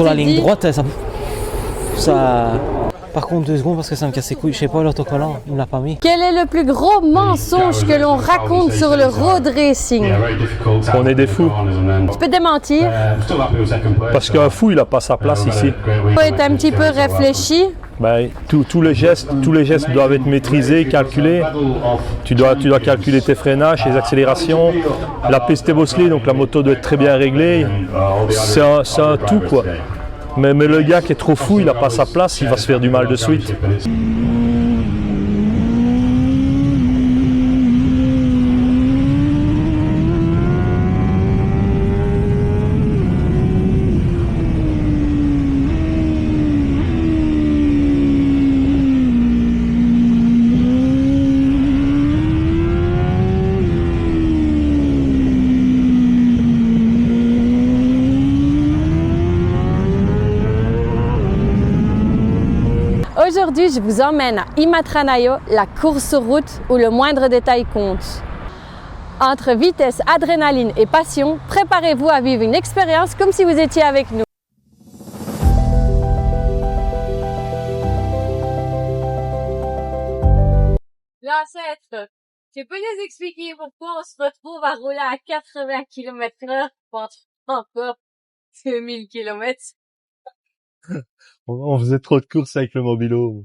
Sur la ligne droite, ça... Par contre, 2 secondes parce que ça me casse les couilles. Je sais pas, l'autocollant, il me l'a pas mis. Quel est le plus gros mensonge que l'on raconte sur le road racing? On est des fous. Tu peux démentir? Parce qu'un fou, il n'a pas sa place ici. Il faut être un petit peu réfléchi. Ben, tous les gestes doivent être maîtrisés, calculés. Tu dois calculer tes freinages, tes accélérations. La piste est bosselée, donc la moto doit être très bien réglée. C'est un tout, quoi. Mais le gars qui est trop fou, il n'a pas sa place, il va se faire du mal de suite. Aujourd'hui, je vous emmène à Imatranayo, la course route où le moindre détail compte. Entre vitesse, adrénaline et passion, préparez-vous à vivre une expérience comme si vous étiez avec nous. L'ancêtre, tu peux nous expliquer pourquoi on se retrouve à rouler à 80 km/h contre encore 2000 km? On faisait trop de courses avec le mobilo.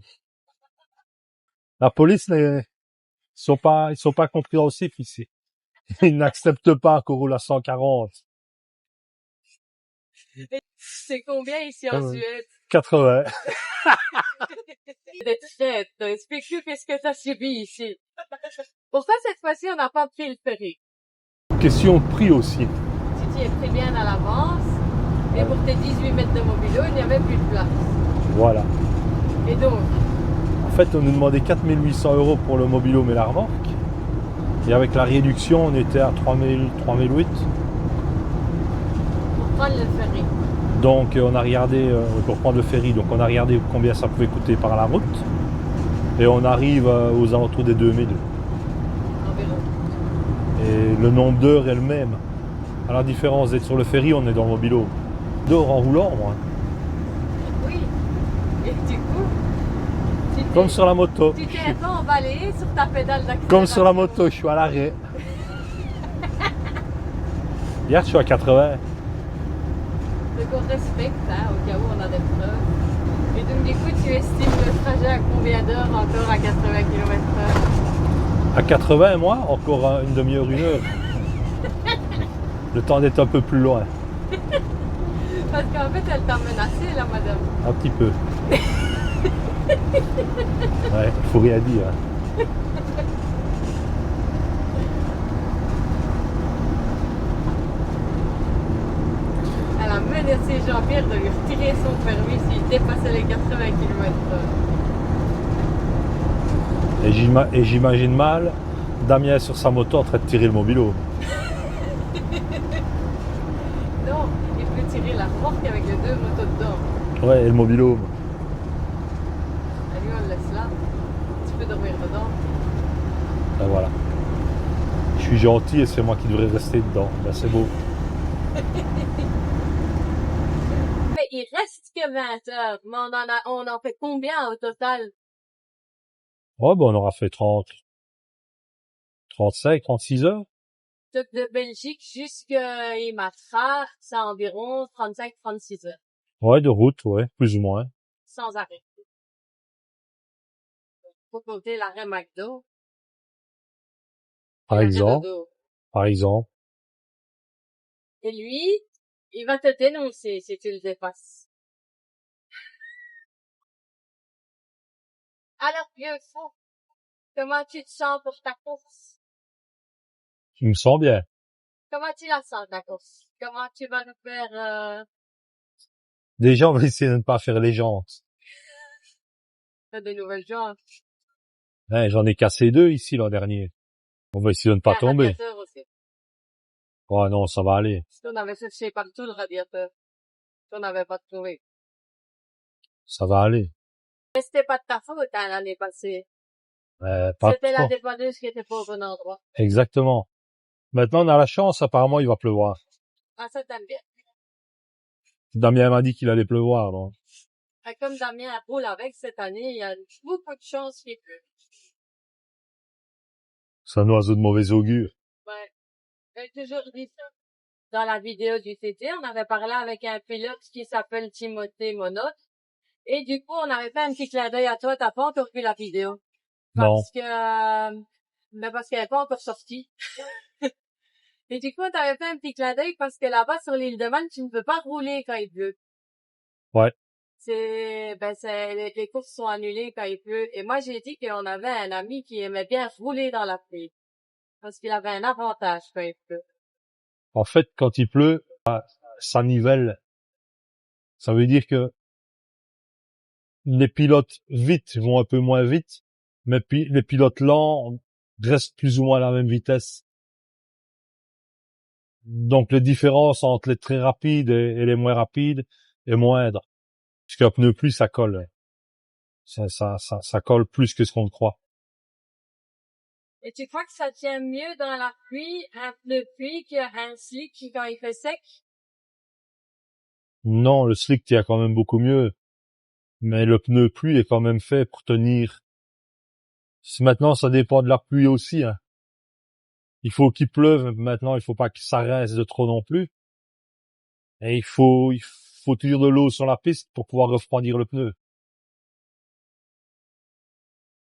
La police, ils sont pas compréhensifs ici. Ils n'acceptent pas qu'on roule à 140. C'est combien ici en Suède? 80. Des traites. Explique-nous qu'est-ce que tu as subi ici. Pourquoi cette fois-ci on n'a pas pris le ferry? Question de prix aussi. Tu t'y es pris bien à l'avance, mais pour tes 18 mètres de mobilo, il n'y avait plus de place. Voilà. Et donc? En fait, on nous demandait 4 800 € pour le mobilo mais la remorque. Et avec la réduction, on était à 3008. Pour prendre le ferry. Donc on a regardé, pour prendre le ferry, donc on a regardé combien ça pouvait coûter par la route. Et on arrive aux alentours des 2000. Environ. Et le nombre d'heures est le même. À la différence d'être sur le ferry, on est dans le mobilo. Dehors en roulant, moi. Oui. Et du coup, Comme sur la moto. tu t'es un peu emballé sur ta pédale d'accélération. Comme sur la moto, je suis à l'arrêt. Hier, je suis à 80. Donc on respecte, hein, au cas où on a des preuves. Et donc du coup, tu estimes le trajet à combien d'heures encore à 80 km/h? À 80, moi, encore une demi-heure, 1 heure. Le temps d'être un peu plus loin. Parce qu'en fait, elle t'a menacé, là, madame. Un petit peu. Ouais, faut rien dire. Elle a menacé Jean-Pierre de lui retirer son permis s'il dépassait les 80 km/h. Et j'imagine mal Damien sur sa moto en train de tirer le mobilo. Non, il peut tirer la remorque avec les 2 motos dedans. Ouais, et le mobilo. Et lui, on le laisse là. Tu peux dormir dedans. Ben voilà. Je suis gentil et c'est moi qui devrais rester dedans. Ben c'est beau. Mais il reste que 20 heures. Mais on en fait combien au total? Ouais, ben on aura fait 30, 35, 36 heures. Donc de Belgique jusqu'à Imatra, c'est environ 35-36 heures. Ouais, de route, ouais, plus ou moins. Sans arrêt. Faut compter l'arrêt McDo. Par l'arrêt exemple. dodo. Par exemple. Et lui, il va te dénoncer si tu le dépasses. Alors, vieux fou, comment tu te sens pour ta course? Je me sens bien. Comment tu la sens, ta course? Comment tu vas nous faire, Déjà, on va essayer de ne pas faire les jantes. des nouvelles jantes? Hein, j'en ai cassé 2 ici l'an dernier. On va essayer de ne pas tomber. Radiateur aussi. Oh non, ça va aller. Si on avait cherché partout le radiateur. Si on n'avait pas trouvé. Ça va aller. Mais c'était pas de ta faute, hein, l'année passée. Pas C'était la trop. dépanneuse qui était pas au bon endroit. Exactement. Maintenant, on a la chance, apparemment, il va pleuvoir. Ah, ça t'aime bien. Damien m'a dit qu'il allait pleuvoir, donc. Comme Damien roule avec cette année, il y a beaucoup de chances qu'il pleut. C'est un oiseau de mauvais augure. Ouais. J'ai toujours dit ça. Dans la vidéo du TT, on avait parlé avec un pilote qui s'appelle Timothée Monod. Et du coup, on avait fait un petit clin d'œil à toi. T'as pas encore vu la vidéo. Non. Parce qu'elle est pas encore sortie. Et du coup, on t'avait fait un petit clin d'œil parce que là-bas, sur l'île de Man, tu ne peux pas rouler quand il pleut. Ouais. Les courses sont annulées quand il pleut. Et moi, j'ai dit qu'on avait un ami qui aimait bien rouler dans la pluie. Parce qu'il avait un avantage quand il pleut. En fait, quand il pleut, ça nivelle. Ça veut dire que les pilotes vite vont un peu moins vite, mais puis les pilotes lents restent plus ou moins à la même vitesse. Donc les différences entre les très rapides et les moins rapides est moindre. Parce qu'un pneu pluie, ça colle. Ça colle plus que ce qu'on croit. Et tu crois que ça tient mieux dans la pluie, un pneu pluie, qu'un slick quand il fait sec? Non, le slick tient quand même beaucoup mieux. Mais le pneu pluie est quand même fait pour tenir. Maintenant, ça dépend de la pluie aussi, hein. Il faut qu'il pleuve maintenant, il faut pas que ça rince de trop non plus. Et il faut toujours de l'eau sur la piste pour pouvoir refroidir le pneu.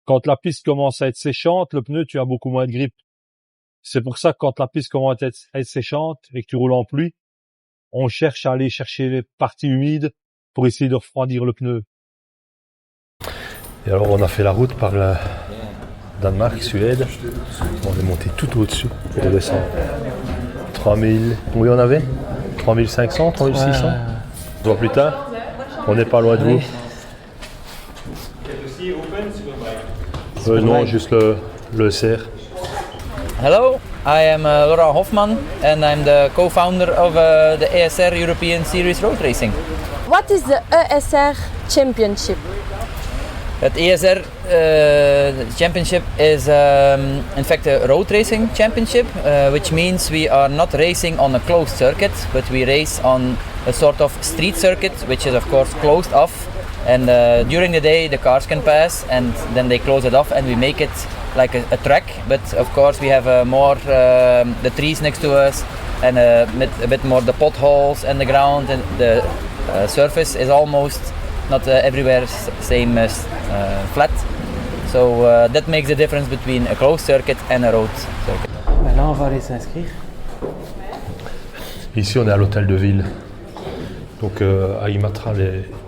Quand la piste commence à être séchante, le pneu, tu as beaucoup moins de grippe. C'est pour ça que quand la piste commence à être séchante et que tu roules en pluie, on cherche à aller chercher les parties humides pour essayer de refroidir le pneu. Et alors on a fait la route par la Danemark, Suède. On est monté tout au-dessus pour redescendre. 3000, combien on avait 3500, 3600. On voit plus tard. On n'est pas loin de vous. Non, juste le SR. Hello, I am Laurent Hofman and I'm the co-founder of the ESR European Series Road Racing. What is the ESR Championship? That ESR Championship is in fact a road racing championship, which means we are not racing on a closed circuit, but we race on a sort of street circuit, which is of course closed off. And during the day the cars can pass and then they close it off and we make it like a track, but of course we have more the trees next to us and a bit more the potholes and the ground, and the surface is almost not everywhere same flat. So that makes the difference between a closed circuit and a road circuit. Maintenant on va aller s'inscrire. Ici on est à l'hôtel de ville. Donc à Imatra,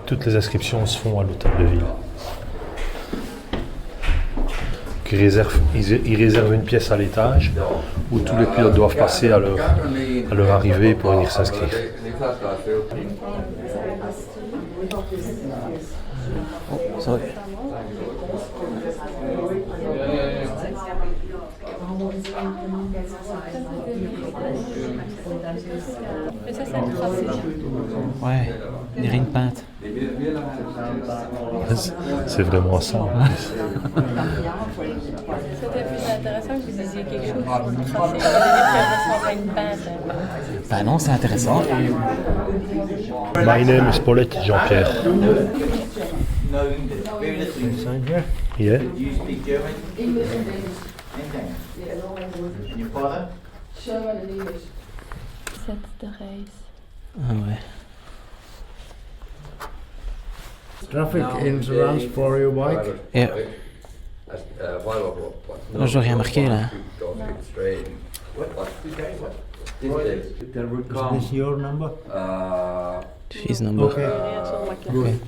toutes les inscriptions se font à l'hôtel de ville. Ils réservent une pièce à l'étage où tous les pilotes doivent passer à leur arrivée pour venir s'inscrire. Oh, sorry. Mais ça, c'est un tracé. Ouais, on dirait une pinte. C'est vraiment ça en plus. C'était plus intéressant que vous disiez quelque chose sur le tracé. Ça ressemble à une pinte. Bah non, c'est intéressant. My name is Paulette Jean-Pierre. Yeah. Do you speak German? English and Danish. And your father? German and English. That's the race. Ah ouais. Traffic insurance for your bike? Et là, je dois rien marquer là. Is this your number? His number. Okay. Good.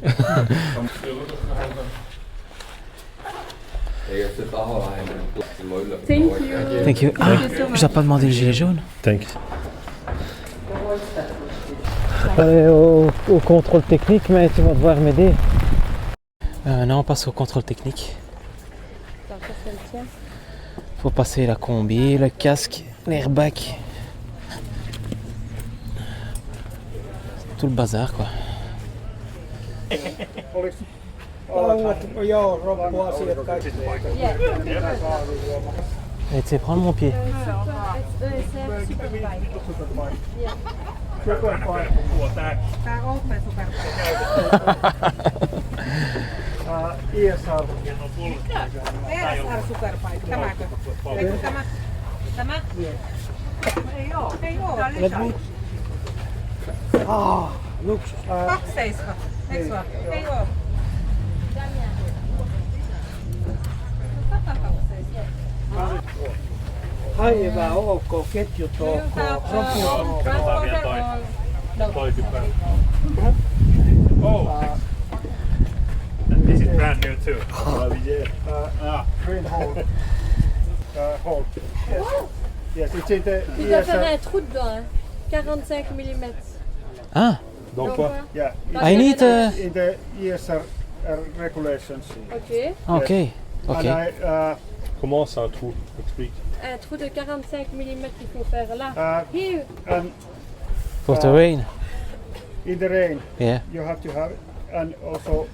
Thank you. Thank you. Ah, je dois pas demander le gilet jaune. Thanks. Allez, au contrôle technique, mais tu vas devoir m'aider. Maintenant, on passe au contrôle technique. Faut passer la combi, le casque, l'airbag. Tout le bazar, quoi. Et tu sais prendre mon pied. ESR Superbike, tämäkö? Eikö tämä? Tämä? Ei oo. Ei oo. Looks 27, eikö vaan? Ei oo. aivan ok, ketjut ok, proput ok. This is brand new too. Green hole. Hole. Yes, it's in the Tu dois faire ESR. un trou dedans, hein. 45 mm. Ah, Donc quoi? Yeah, I need... in the ESR regulations. Ok. Ok, ok. And I, Comment c'est un trou? Explique. Un trou de 45 mm qu'il faut faire là. Here. and For the rain. in the rain, Yeah. you have to have it. And also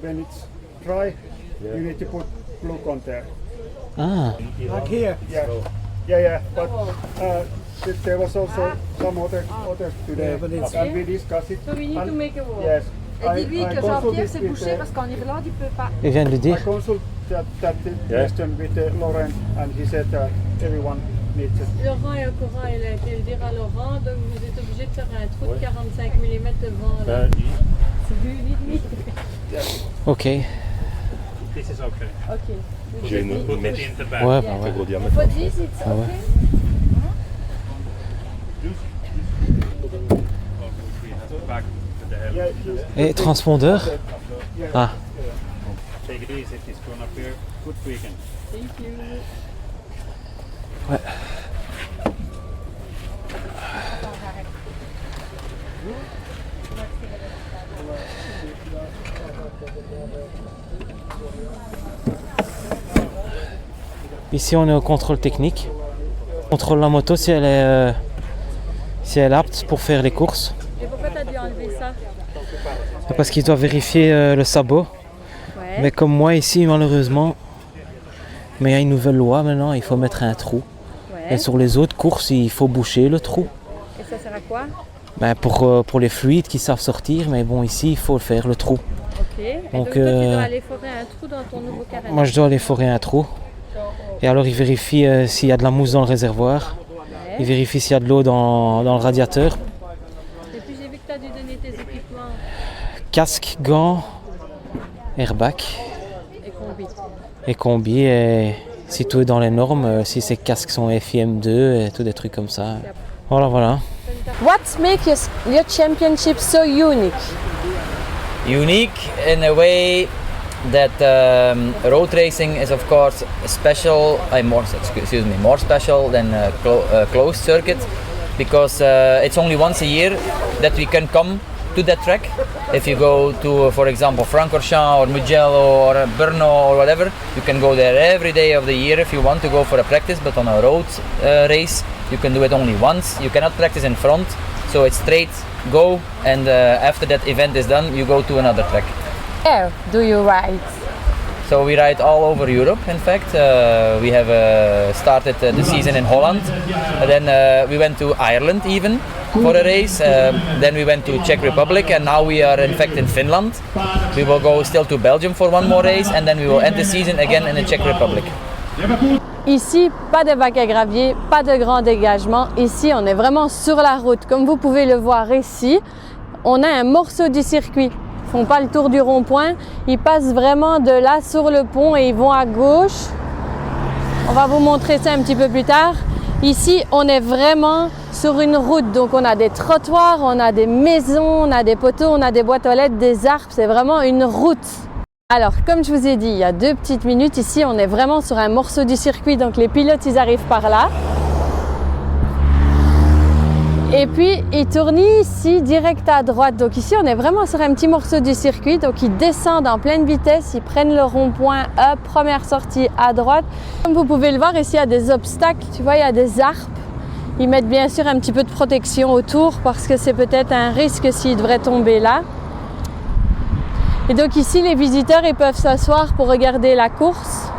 when it's dry, you need to put plug on there. Ah, Like here. Yeah. But there was also some others today, Yeah, but it's- and we discussed it. So we need to And make a wall. yes, Dis-lui que Jean-Pierre s'est bouché parce qu'en Irlande il peut pas. il vient de le I dire. consulted that question with Lauren, and he said that everyone needs it. Laurent est au courant, il a été le dire à Laurent, donc vous êtes obligé de faire un trou de 45 mm devant. Là. Ok. This is okay. Ok. J'ai une Put it in the back. Ouais, bah très ouais. gros diamètre. For this, it's Ah ouais. okay. We have to back with the helmet. Yeah, Et transpondeur? Ah, Take it easy. It's gonna be a good weekend. Thank you. ouais. Ici, on est au contrôle technique. On contrôle la moto si elle est apte pour faire les courses. Et pourquoi t'as dû enlever ça? Parce qu'il doit vérifier le sabot. Ouais. Mais comme moi ici, malheureusement, mais il y a une nouvelle loi maintenant, il faut mettre un trou. Ouais. Et sur les autres courses, il faut boucher le trou. Et ça sert à quoi? Ben, pour les fluides qui savent sortir, mais bon, ici, il faut faire le trou. Ok. Et Donc, donc toi, tu dois aller forer un trou dans ton nouveau carré. Moi, je dois aller forer un trou. Et alors, il vérifie s'il y a de la mousse dans le réservoir. Il vérifie s'il y a de l'eau dans le radiateur. Et puis j'ai vu que tu as dû donner tes équipements Casque, gants, airbag et combi. et combi. Et si tout est dans les normes, si ces casques sont FIM2 et tout des trucs comme ça. Voilà. What makes your championship so unique? Unique in a way that road racing is of course special, more special than a closed circuit, because it's only once a year that we can come to that track. If you go to, for example, Francorchamps or Mugello or Brno or whatever, you can go there every day of the year if you want to go for a practice, but on a road race you can do it only once. You cannot practice in front, so it's straight go, and after that event is done you go to another track. Where do you ride? So we ride all over Europe. In fact, we have started the season in Holland. Then we went to Ireland even for a race. Then we went to Czech Republic, and now we are in fact in Finland. We will go still to Belgium for one more race, and then we will end the season again in the Czech Republic. Ici, pas de bac à gravier, pas de grand dégagement. Ici, on est vraiment sur la route. Comme vous pouvez le voir ici, on a un morceau du circuit. Ils font pas le tour du rond-point, ils passent vraiment de là sur le pont et ils vont à gauche. On va vous montrer ça un petit peu plus tard. Ici, on est vraiment sur une route, donc on a des trottoirs, on a des maisons, on a des poteaux, on a des boîtes aux lettres, des arbres, c'est vraiment une route. Alors, comme je vous ai dit il y a 2 petites minutes, ici on est vraiment sur un morceau du circuit, donc les pilotes ils arrivent par là. Et puis, ils tournent ici, direct à droite. Donc ici, on est vraiment sur un petit morceau du circuit. Donc, ils descendent en pleine vitesse, ils prennent le rond-point, hop, première sortie à droite. Comme vous pouvez le voir, ici, il y a des obstacles. Tu vois, il y a des arbres. Ils mettent bien sûr un petit peu de protection autour parce que c'est peut-être un risque s'ils devraient tomber là. Et donc ici, les visiteurs, ils peuvent s'asseoir pour regarder la course.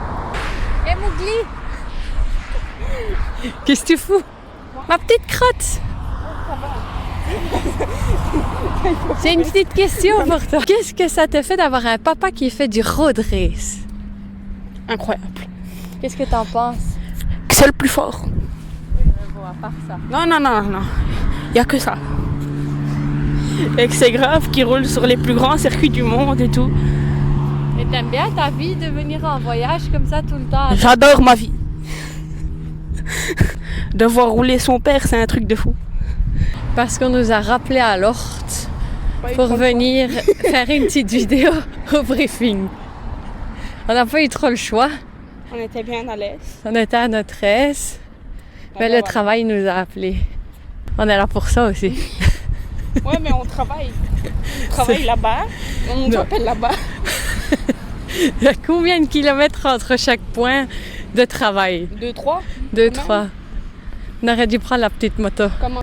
Et Mougli, Qu'est-ce que tu fous? Ma petite crotte! J'ai une petite question pour toi. Qu'est-ce que ça te fait d'avoir un papa qui fait du road race? Incroyable. Qu'est-ce que t'en penses? C'est le plus fort. Bon, à part ça. Non. Il n'y a que ça. Et que c'est grave qu'il roule sur les plus grands circuits du monde et tout. Et t'aimes bien ta vie de venir en voyage comme ça tout le temps? J'adore ma vie. De voir rouler son père, c'est un truc de fou. Parce qu'on nous a rappelé à l'Horte pour venir faire une petite vidéo au briefing. On n'a pas eu trop le choix. On était bien à l'aise. On était à notre aise. Mais le travail nous a appelés. On est là pour ça aussi. Ouais, mais on travaille. On travaille là-bas. On nous appelle là-bas. Il y a combien de kilomètres entre chaque point de travail? 2, 3. 2, 3. On aurait dû prendre la petite moto. Comment?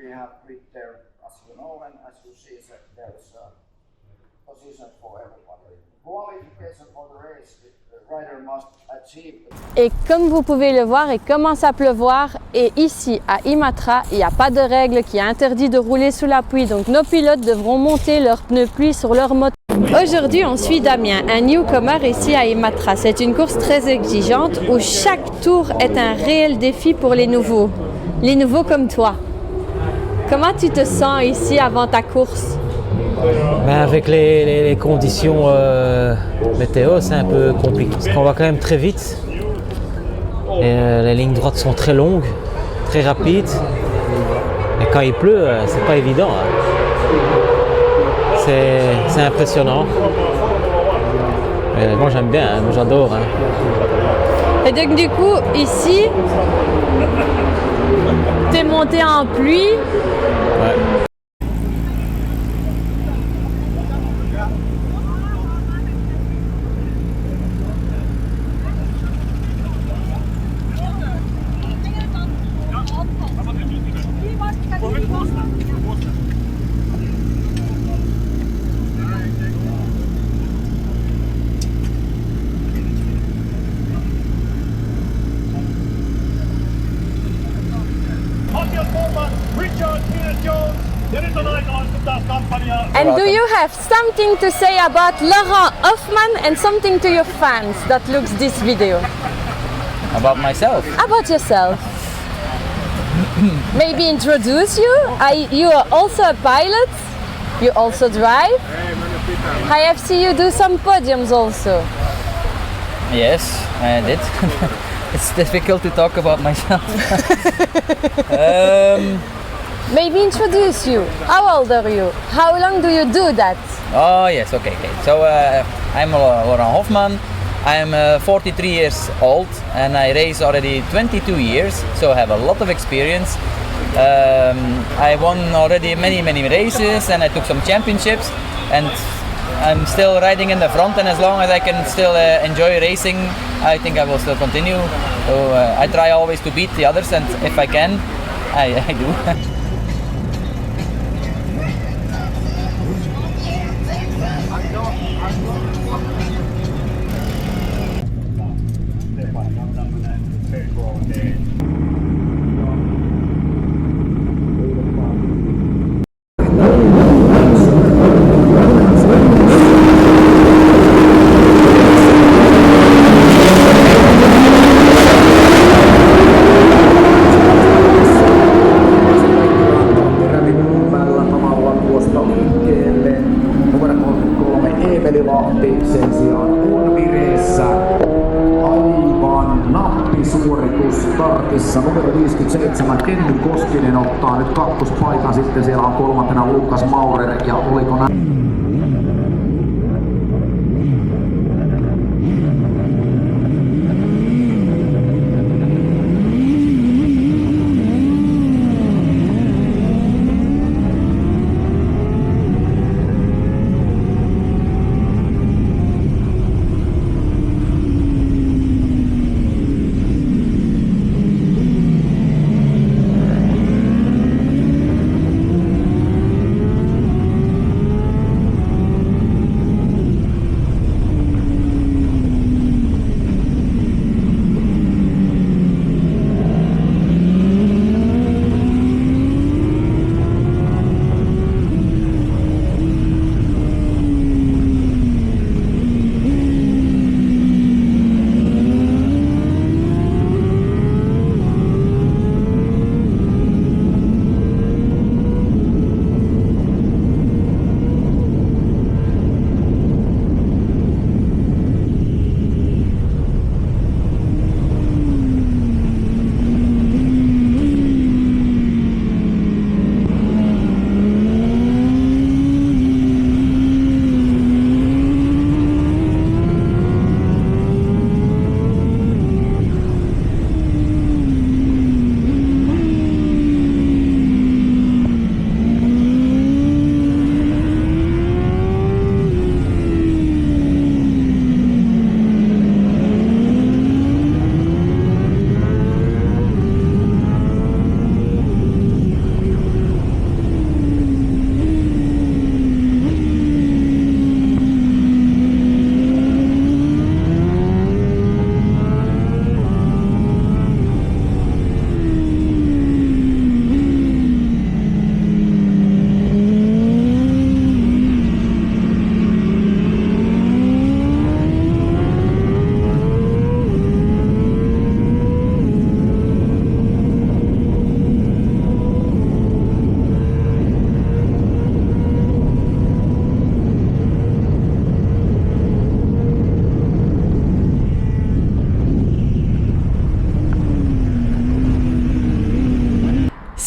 Et comme vous pouvez le voir, il commence à pleuvoir et ici à Imatra, il n'y a pas de règle qui interdit de rouler sous la pluie. Donc nos pilotes devront monter leurs pneus pluie sur leur moto. Aujourd'hui, on suit Damien, un newcomer ici à Imatra. C'est une course très exigeante où chaque tour est un réel défi pour les nouveaux comme toi. Comment tu te sens ici avant ta course? Ben avec les conditions météo, c'est un peu compliqué. Parce qu'on va quand même très vite. Et les lignes droites sont très longues, très rapides. Et quand il pleut, c'est pas évident. C'est impressionnant. Et moi j'aime bien, hein, j'adore. Hein. Et donc du coup, ici, t'es monté en pluie. Ouais. And do you have something to say about Laurent Hoffman and something to your fans that looks this video? About myself. About yourself. Maybe introduce you. You are also a pilot. You also drive. I have seen you do some podiums also. Yes, I did. It's difficult to talk about myself. Maybe introduce you. How old are you? How long do you do that? Oh yes, okay. So I'm Laurent Hoffman. I'm 43 years old and I race already 22 years, so I have a lot of experience. I won already many races and I took some championships, and I'm still riding in the front, and as long as I can still enjoy racing, I think I will still continue. So I try always to beat the others, and if I can, I do. Numero 57 Kenny Koskinen ottaa nyt kakkospaikan, sitten siellä on kolmantena Lukas Maurer ja oliko näin?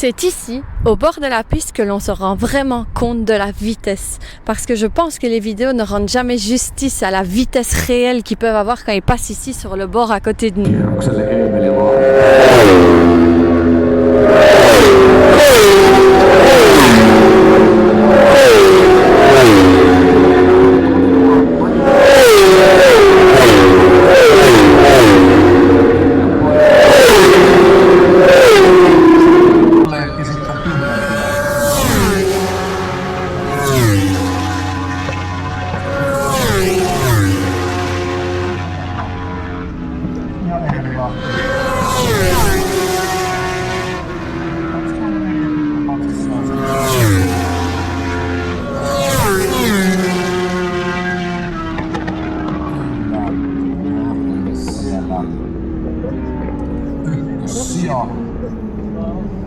C'est ici, au bord de la piste, que l'on se rend vraiment compte de la vitesse. Parce que je pense que les vidéos ne rendent jamais justice à la vitesse réelle qu'ils peuvent avoir quand ils passent ici sur le bord à côté de nous.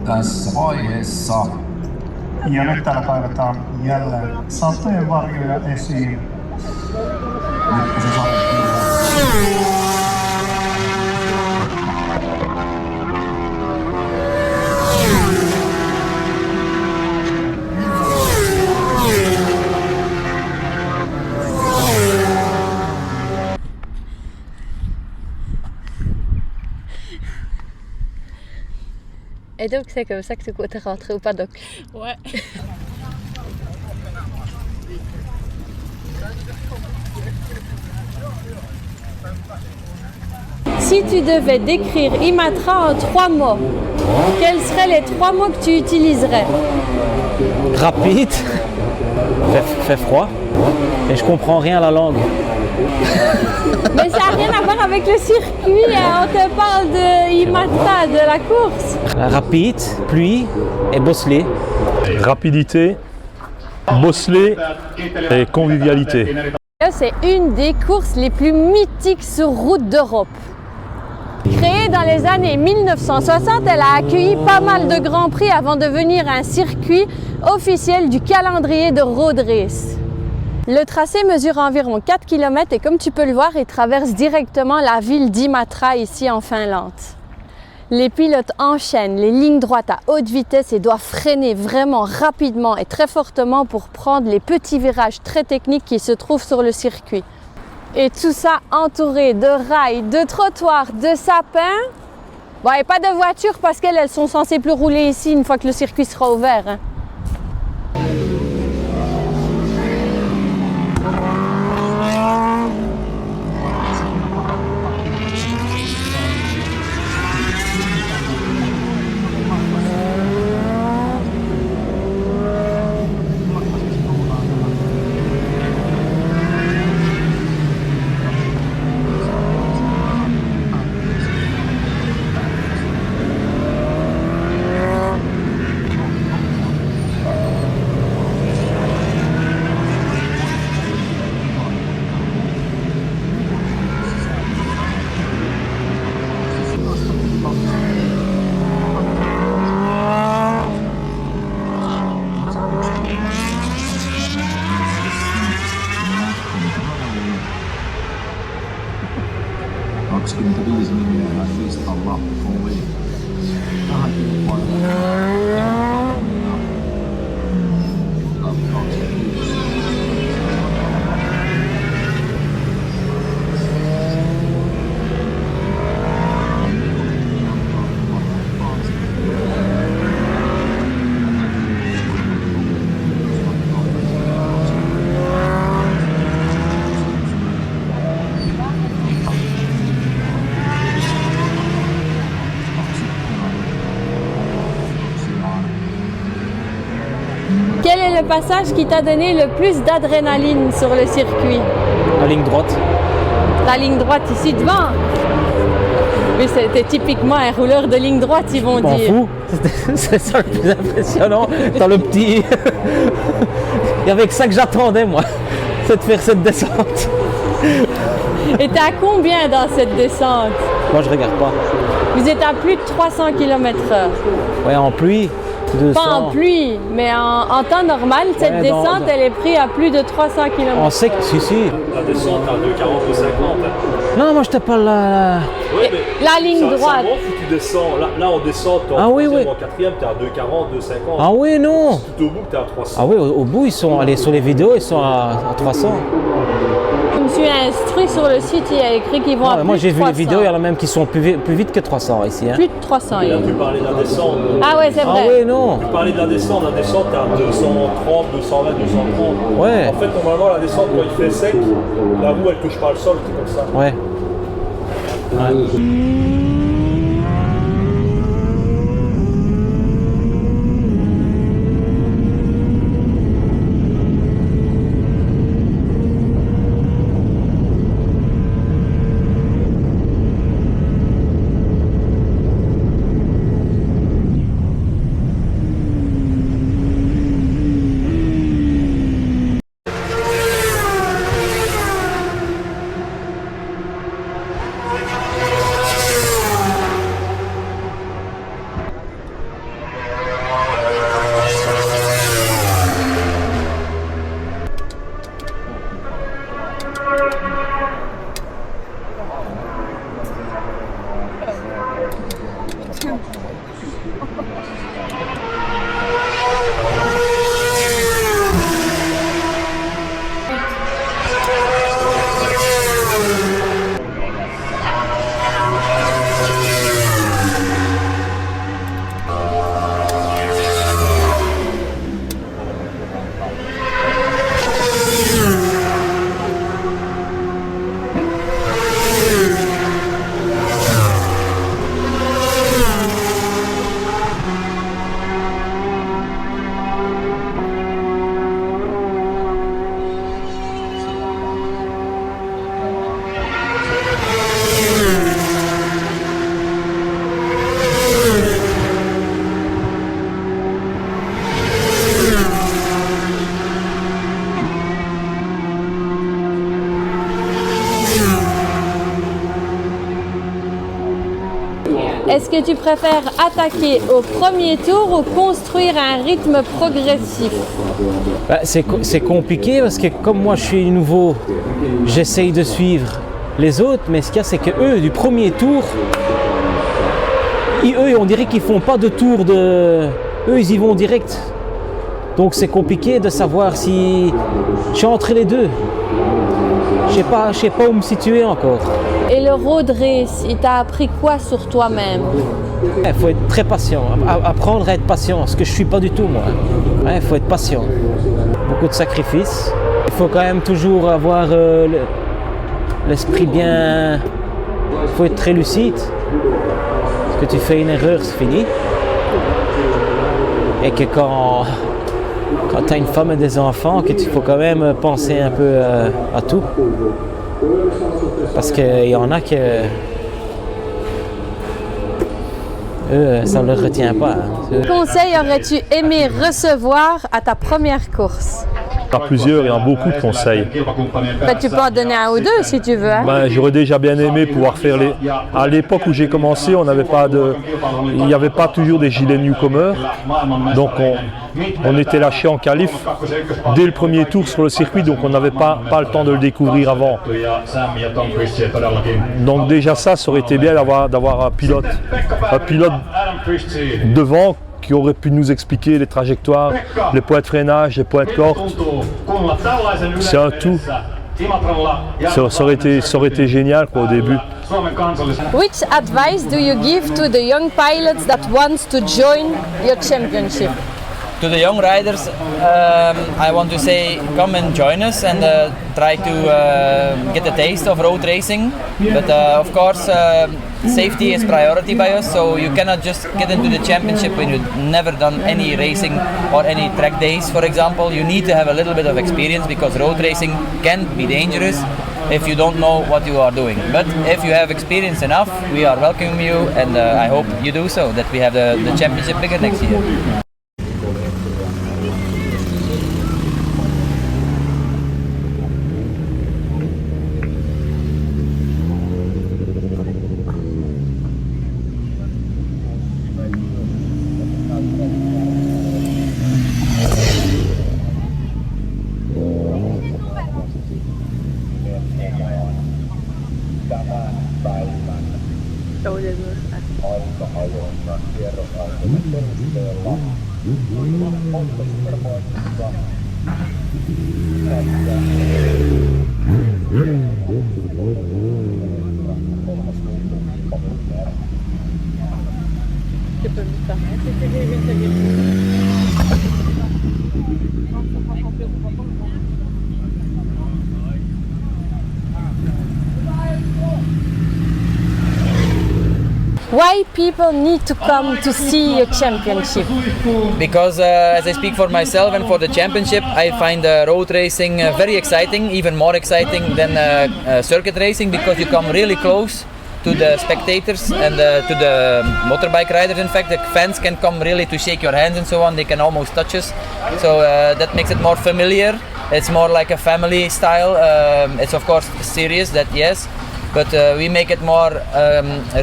Tässä vaiheessa. Ja nyt täällä kaivetaan jälleen satojen varjoja esiin. Nyt kun se saa Et donc c'est comme ça que tu comptes rentrer au paddock. Ouais. Si tu devais décrire Imatra en 3 mots, quels seraient les 3 mots que tu utiliserais? Rapide, fait froid, et je comprends rien à la langue. Mais ça n'a rien à voir avec le circuit, on te parle de Imatra, de la course. Rapide, pluie et bosselé. Rapidité, bosselé et convivialité. C'est une des courses les plus mythiques sur route d'Europe. Créée dans les années 1960, elle a accueilli pas mal de grands prix avant de devenir un circuit officiel du calendrier de road race. Le tracé mesure environ 4 km et comme tu peux le voir, il traverse directement la ville d'Imatra ici en Finlande. Les pilotes enchaînent les lignes droites à haute vitesse et doivent freiner vraiment rapidement et très fortement pour prendre les petits virages très techniques qui se trouvent sur le circuit. Et tout ça entouré de rails, de trottoirs, de sapins. Bon, et pas de voitures parce qu'elles sont censées plus rouler ici une fois que le circuit sera ouvert. Hein. Quel est le passage qui t'a donné le plus d'adrénaline sur le circuit? La ligne droite. La ligne droite ici devant? Oui, c'était typiquement un rouleur de ligne droite, ils vont dire. Je m'en fous, c'est ça le plus impressionnant. Dans le petit... Il y avait que ça que j'attendais moi, c'est de faire cette descente. Et t'es à combien dans cette descente? Moi je regarde pas. Vous êtes à plus de 300 km/h. Ouais, en pluie, 200. Pas en pluie, mais en temps normal, cette Ouais, descente, elle est prise à plus de 300 km. On sait que si. La descente à 2,40, 2,50. Non, moi je te parle là. Ouais, mais La ligne ça droite. monte si tu descends. Là on descend, t'es en Ah oui, troisième oui. ou en quatrième, t'es à 2,40, 2,50. Ah oui, non. Tout au bout, t'es à 300. Ah oui, au bout, ils sont allés sur les vidéos, ils sont à 300. Je me suis instruit sur le site, il y a écrit qu'ils vont à Ouais, plus moi j'ai de vu les 300. vidéos, il y en a même qui sont plus vite que 300 ici. Hein. Plus de 300. Et là, il y a. tu parlais de la descente. Ah ouais, c'est Ah vrai. oui, non. Tu parlais de la descente t'es à 230, 220, 230. Ouais. En fait, normalement, la descente, quand il fait sec, la roue, elle touche pas le sol, c'est comme ça. Ouais. Est-ce que tu préfères attaquer au premier tour ou construire un rythme progressif? Bah, c'est compliqué parce que comme moi je suis nouveau, j'essaye de suivre les autres, mais ce qu'il y a c'est que eux du premier tour, eux on dirait qu'ils font pas de tour de... Eux ils y vont direct. Donc c'est compliqué de savoir si je suis entre les deux. Je sais pas où me situer encore. Et le road race, il t'a appris quoi sur toi-même? Il faut être très patient, apprendre à être patient, ce que je suis pas du tout moi. Il faut être patient. Beaucoup de sacrifices. Il faut quand même toujours avoir l'esprit bien... Il faut être très lucide. Parce que tu fais une erreur, c'est fini. Et que quand tu as une femme et des enfants, qu'il faut quand même penser un peu à tout. Parce qu'il y en a que eux, ça ne leur retient pas. Quel conseil aurais-tu aimé recevoir à ta première course? Il y en a plusieurs, il y a beaucoup de conseils. Ben, tu peux en donner un ou deux si tu veux. Hein? J'aurais déjà bien aimé pouvoir faire les... À l'époque où j'ai commencé, il n'y avait pas toujours des gilets newcomers. Donc on était lâché en qualif dès le premier tour sur le circuit, donc on n'avait pas le temps de le découvrir avant. Donc déjà ça aurait été bien d'avoir un pilote devant qui aurait pu nous expliquer les trajectoires, les points de freinage, les points de corde. C'est un tout. Ça aurait été génial quoi, au début. Which advice do you give to the young pilots that wants to join your championship? To the young riders, I want to say come and join us and try to get a taste of road racing. But of course, safety is priority by us, so you cannot just get into the championship when you've never done any racing or any track days, for example. You need to have a little bit of experience because road racing can be dangerous if you don't know what you are doing. But if you have experience enough, we are welcoming you, and I hope you do so, that we have the championship bigger next year. Why people need to come to see a championship? Because as I speak for myself and for the championship, I find road racing very exciting, even more exciting than circuit racing, because you come really close to the spectators and to the motorbike riders. In fact, the fans can come really to shake your hands and so on. They can almost touch us, so that makes it more familiar. It's more like a family style. It's of course serious, that yes, but we make it more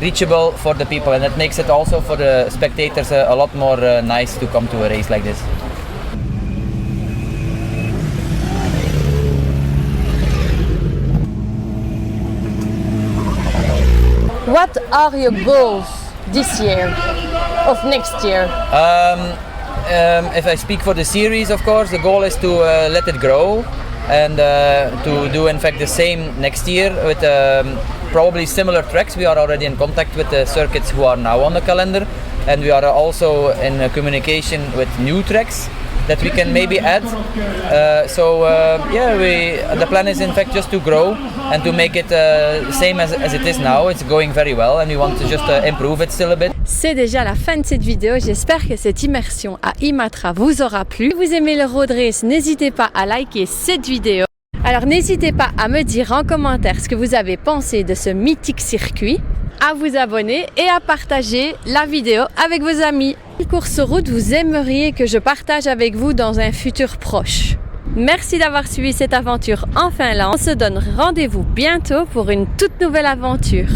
reachable for the people, and that makes it also for the spectators a lot more nice to come to a race like this. What are your goals this year, of next year? If I speak for the series, of course, the goal is to let it grow and to do in fact the same next year with probably similar tracks. We are already in contact with the circuits who are now on the calendar, and we are also in communication with new tracks that we can maybe add. The plan is in fact just to grow and to make it same as it is now. It's going very well and we want to just improve it still a bit. C'est déjà la fin de cette vidéo. J'espère que cette immersion à Imatra vous aura plu. Si vous aimez le road race, n'hésitez pas à liker cette vidéo. Alors n'hésitez pas à me dire en commentaire ce que vous avez pensé de ce mythique circuit, à vous abonner et à partager la vidéo avec vos amis. Quelle course route vous aimeriez que je partage avec vous dans un futur proche? Merci d'avoir suivi cette aventure en Finlande. On se donne rendez-vous bientôt pour une toute nouvelle aventure.